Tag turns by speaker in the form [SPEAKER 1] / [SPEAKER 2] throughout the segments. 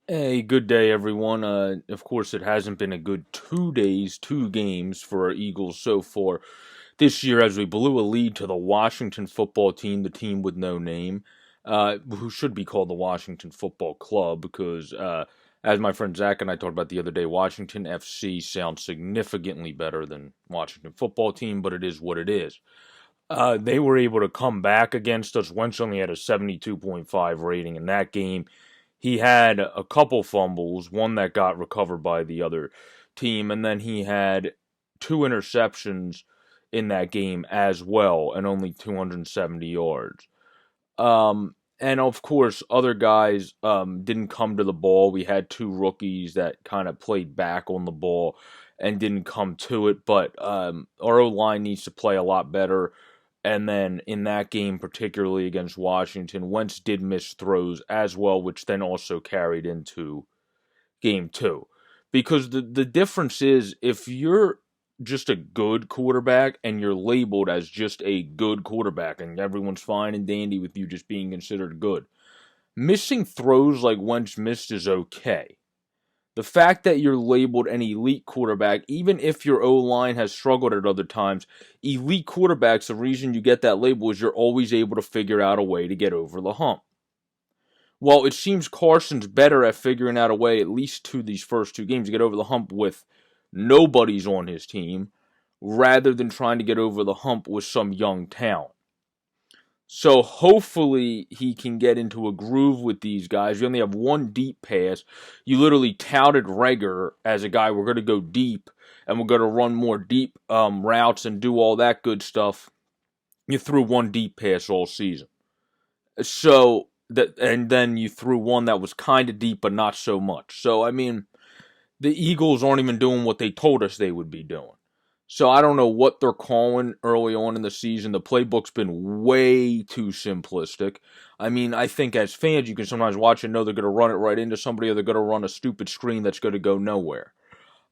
[SPEAKER 1] Hey, good day, everyone. Of course, it hasn't been a good 2 days, two games for our Eagles so far this year as we blew a lead to the Washington football team, the team with no name, who should be called the Washington Football Club because, as my friend Zach and I talked about the other day, Washington FC sounds significantly better than Washington Football Team, but it is what it is. They were able to come back against us. Wentz only had a 72.5 rating in that game. He had a couple fumbles, one that got recovered by the other team, and then he had two interceptions in that game as well, and only 270 yards. And of course, other guys didn't come to the ball. We had two rookies that kind of played back on the ball and didn't come to it, but our O line needs to play a lot better. And then in that game, particularly against Washington, Wentz did miss throws as well, which then also carried into game two. Because the difference is if you're just a good quarterback and you're labeled as just a good quarterback and everyone's fine and dandy with you just being considered good, missing throws like Wentz missed is okay. The fact that you're labeled an elite quarterback, even if your O line has struggled at other times, elite quarterbacks, the reason you get that label is you're always able to figure out a way to get over the hump. Well, it seems Carson's better at figuring out a way, at least to these first two games, to get over the hump with nobody's on his team, rather than trying to get over the hump with some young talent. So hopefully he can get into a groove with these guys. We only have one deep pass. You literally touted Reagor as a guy, we're going to go deep and we're going to run more deep routes and do all that good stuff. You threw one deep pass all season. So that, and then you threw one that was kind of deep but not so much. So I mean, the Eagles aren't even doing what they told us they would be doing. So I don't know what they're calling early on in the season. The playbook's been way too simplistic. I mean, I think as fans, you can sometimes watch and know they're going to run it right into somebody or they're going to run a stupid screen that's going to go nowhere.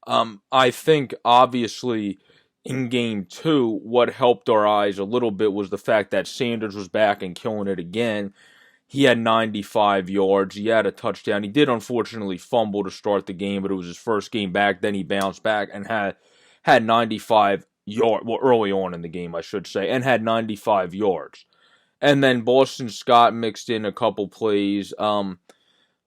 [SPEAKER 1] I think, obviously, in game two, what helped our eyes a little bit was the fact that Sanders was back and killing it again. He had 95 yards. He had a touchdown. He did unfortunately fumble to start the game, but it was his first game back. Then he bounced back and had 95 yards. Well, early on in the game, I should say, and had 95 yards. And then Boston Scott mixed in a couple plays.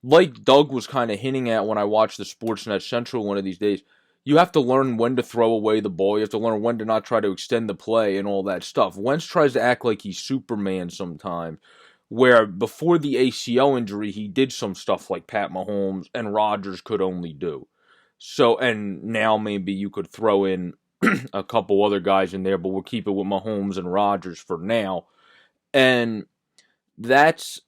[SPEAKER 1] Like Doug was kind of hinting at when I watched the Sportsnet Central one of these days, you have to learn when to throw away the ball. You have to learn when to not try to extend the play and all that stuff. Wentz tries to act like he's Superman sometimes, where before the ACL injury, he did some stuff like Pat Mahomes and Rodgers could only do. So, and now maybe you could throw in a couple other guys in there, but we'll keep it with Mahomes and Rodgers for now. And that's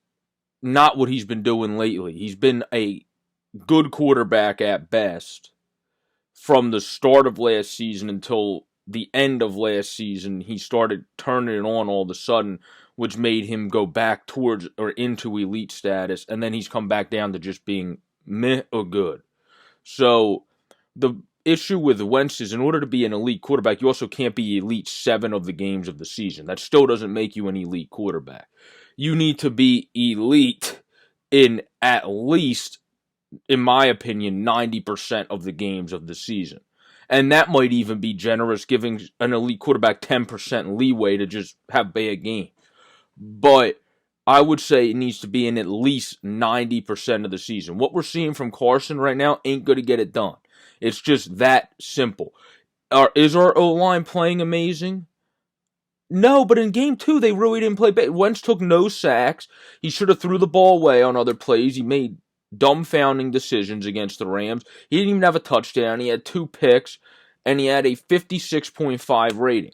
[SPEAKER 1] not what he's been doing lately. He's been a good quarterback at best from the start of last season until the end of last season. He started turning it on all of a sudden, which made him go back towards or into elite status, and then he's come back down to just being meh or good. So the issue with Wentz is in order to be an elite quarterback, you also can't be elite 7 of the games of the season. That still doesn't make you an elite quarterback. You need to be elite in at least, in my opinion, 90% of the games of the season. And that might even be generous, giving an elite quarterback 10% leeway to just have bad games. But I would say it needs to be in at least 90% of the season. What we're seeing from Carson right now ain't going to get it done. It's just that simple. Is our O-line playing amazing? No, but in game two, they really didn't play bad. Wentz took no sacks. He should have threw the ball away on other plays. He made dumbfounding decisions against the Rams. He didn't even have a touchdown. He had 2 picks, and he had a 56.5 rating.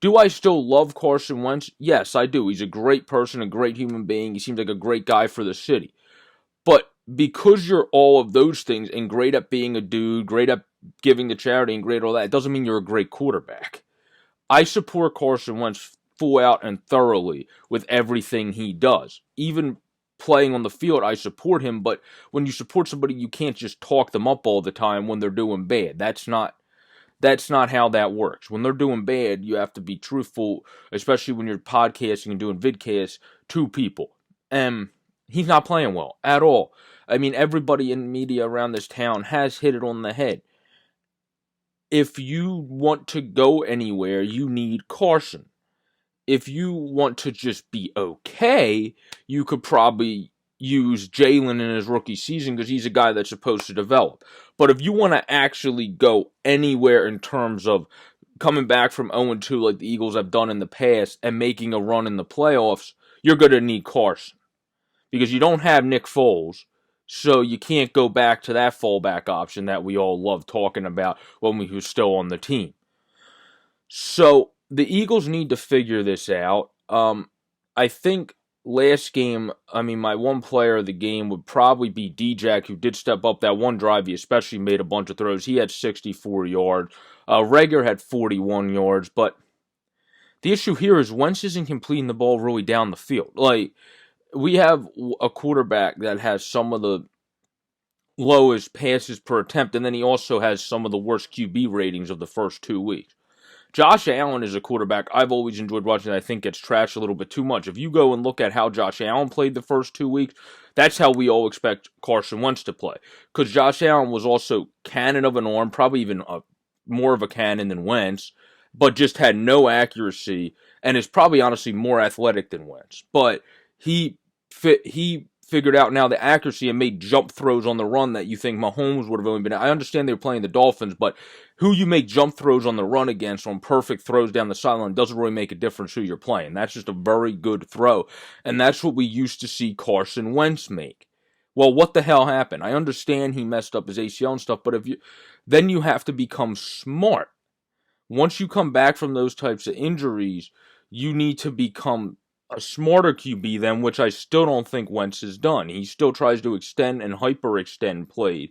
[SPEAKER 1] Do I still love Carson Wentz? Yes, I do. He's a great person, a great human being. He seems like a great guy for the city. But because you're all of those things and great at being a dude, great at giving to charity, and great at all that, it doesn't mean you're a great quarterback. I support Carson Wentz full out and thoroughly with everything he does. Even playing on the field, I support him, but when you support somebody, you can't just talk them up all the time when they're doing bad. That's not how that works. When they're doing bad, you have to be truthful, especially when you're podcasting and doing vidcasts to people. And he's not playing well at all. I mean, everybody in media around this town has hit it on the head. If you want to go anywhere, you need Carson. If you want to just be okay, you could probably use Jalen in his rookie season because he's a guy that's supposed to develop. But if you want to actually go anywhere in terms of coming back from 0-2 like the Eagles have done in the past and making a run in the playoffs, you're going to need Carson. Because you don't have Nick Foles, so you can't go back to that fallback option that we all love talking about when we were still on the team. So the Eagles need to figure this out. I think last game, my one player of the game would probably be D-Jack, who did step up that one drive. He especially made a bunch of throws. He had 64 yards. Reagor had 41 yards, but the issue here is Wentz isn't completing the ball really down the field. Like, we have a quarterback that has some of the lowest passes per attempt, and then he also has some of the worst QB ratings of the first 2 weeks. Josh Allen is a quarterback I've always enjoyed watching that I think gets trashed a little bit too much. If you go and look at how Josh Allen played the first 2 weeks, that's how we all expect Carson Wentz to play. Because Josh Allen was also cannon of an arm, probably even more of a cannon than Wentz, but just had no accuracy and is probably honestly more athletic than Wentz. But he figured out now the accuracy and made jump throws on the run that you think Mahomes would have only been. I understand they were playing the Dolphins, but who you make jump throws on the run against on perfect throws down the sideline doesn't really make a difference who you're playing. That's just a very good throw. And that's what we used to see Carson Wentz make. Well, what the hell happened? I understand he messed up his ACL and stuff, but then you have to become smart. Once you come back from those types of injuries, you need to become a smarter QB than, which I still don't think Wentz has done. He still tries to extend and hyper-extend plays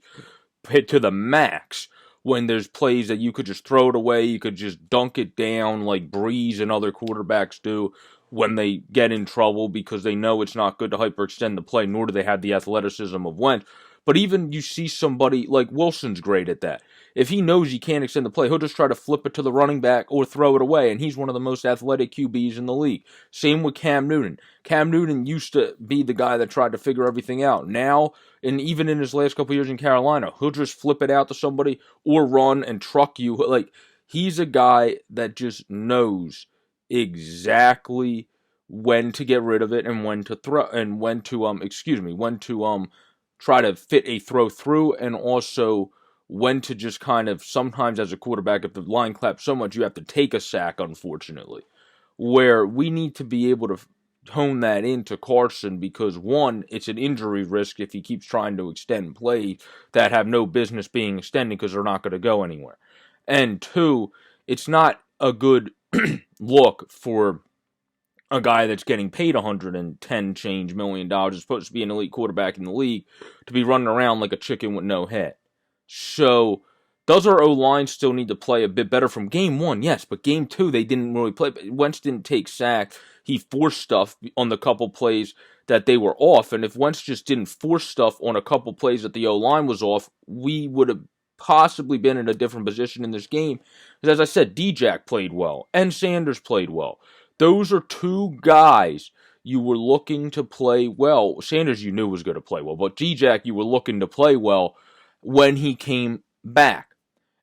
[SPEAKER 1] to the max when there's plays that you could just throw it away, you could just dunk it down like Breeze and other quarterbacks do when they get in trouble because they know it's not good to hyperextend the play, nor do they have the athleticism of Wentz. But even you see somebody like Wilson's great at that. If he knows he can't extend the play, he'll just try to flip it to the running back or throw it away, and he's one of the most athletic QBs in the league. Same with Cam Newton. Cam Newton used to be the guy that tried to figure everything out. Now, and even in his last couple of years in Carolina, he'll just flip it out to somebody or run and truck you. Like, he's a guy that just knows exactly when to get rid of it and when to throw and when to try to fit a throw through, and also when to just kind of, sometimes as a quarterback, if the line claps so much, you have to take a sack, unfortunately. Where we need to be able to hone that into Carson because, one, it's an injury risk if he keeps trying to extend plays that have no business being extended because they're not going to go anywhere. And two, it's not a good look for a guy that's getting paid $110 change million, is supposed to be an elite quarterback in the league, to be running around like a chicken with no head. So, does our O-line still need to play a bit better from game one? Yes, but game two, they didn't really play. Wentz didn't take sacks. He forced stuff on the couple plays that they were off, and if Wentz just didn't force stuff on a couple plays that the O-line was off, we would have possibly been in a different position in this game. Because as I said, D-Jack played well, and Sanders played well. Those are two guys you were looking to play well. Sanders you knew was going to play well, but D-Jack you were looking to play well when he came back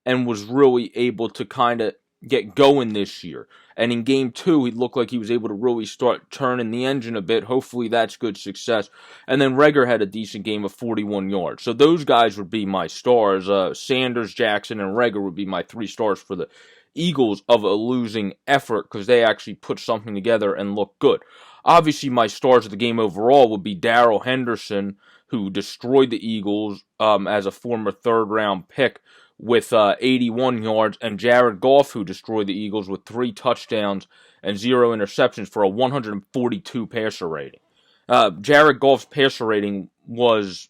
[SPEAKER 1] and was really able to kind of get going this year. And in game two, he looked like he was able to really start turning the engine a bit. Hopefully that's good success. And then Reagor had a decent game of 41 yards. So those guys would be my stars. Sanders, Jackson, and Reagor would be my 3 stars for the Eagles of a losing effort because they actually put something together and looked good. Obviously, my stars of the game overall would be Darrell Henderson, who destroyed the Eagles as a former third-round pick with 81 yards, and Jared Goff, who destroyed the Eagles with 3 touchdowns and 0 interceptions for a 142 passer rating. Jared Goff's passer rating was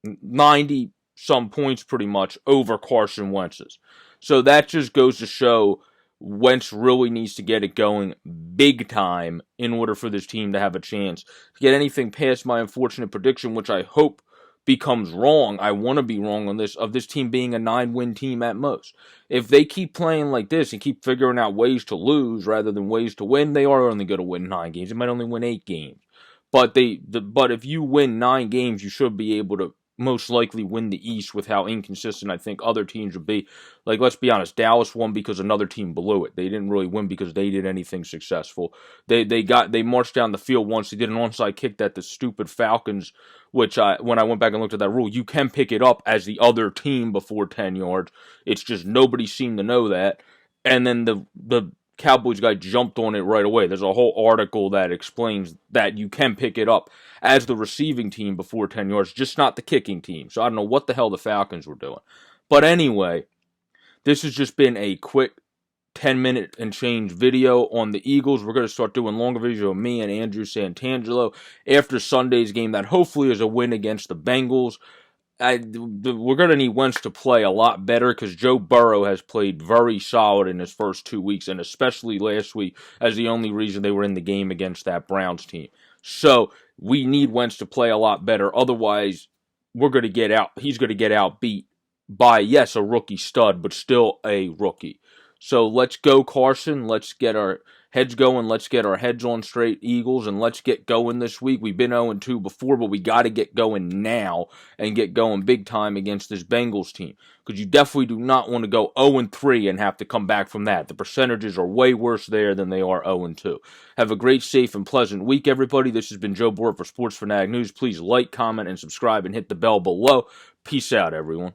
[SPEAKER 1] 90-some points pretty much over Carson Wentz's. So that just goes to show Wentz really needs to get it going big time in order for this team to have a chance to get anything past my unfortunate prediction, which I hope becomes wrong. I want to be wrong on this, of this team being a 9-win team at most. If they keep playing like this and keep figuring out ways to lose rather than ways to win, they are only going to win 9 games. They might only win 8 games. But if you win 9 games, you should be able to most likely win the East with how inconsistent I think other teams would be. Like, let's be honest, Dallas won because another team blew it. They didn't really win because they did anything successful. They marched down the field once. They did an onside kick that the stupid Falcons, which when I went back and looked at that rule, you can pick it up as the other team before 10 yards. It's just nobody seemed to know that. And then the Cowboys guy jumped on it right away. There's a whole article that explains that you can pick it up as the receiving team before 10 yards, just not the kicking team. So I don't know what the hell the Falcons were doing. But anyway, this has just been a quick 10-minute and change video on the Eagles. We're going to start doing longer videos of me and Andrew Santangelo after Sunday's game that hopefully is a win against the Bengals. We're going to need Wentz to play a lot better because Joe Burrow has played very solid in his first 2 weeks, and especially last week as the only reason they were in the game against that Browns team. So we need Wentz to play a lot better. Otherwise, we're going to get out. He's going to get outbeat by, yes, a rookie stud, but still a rookie. So let's go, Carson. Let's get our heads going. Let's get our heads on straight, Eagles, and let's get going this week. We've been 0-2 before, but we got to get going now and get going big time against this Bengals team, because you definitely do not want to go 0-3 and have to come back from that. The percentages are way worse there than they are 0-2. Have a great, safe, and pleasant week, everybody. This has been Joe Borat for Sports Fanatic News. Please like, comment, and subscribe, and hit the bell below. Peace out, everyone.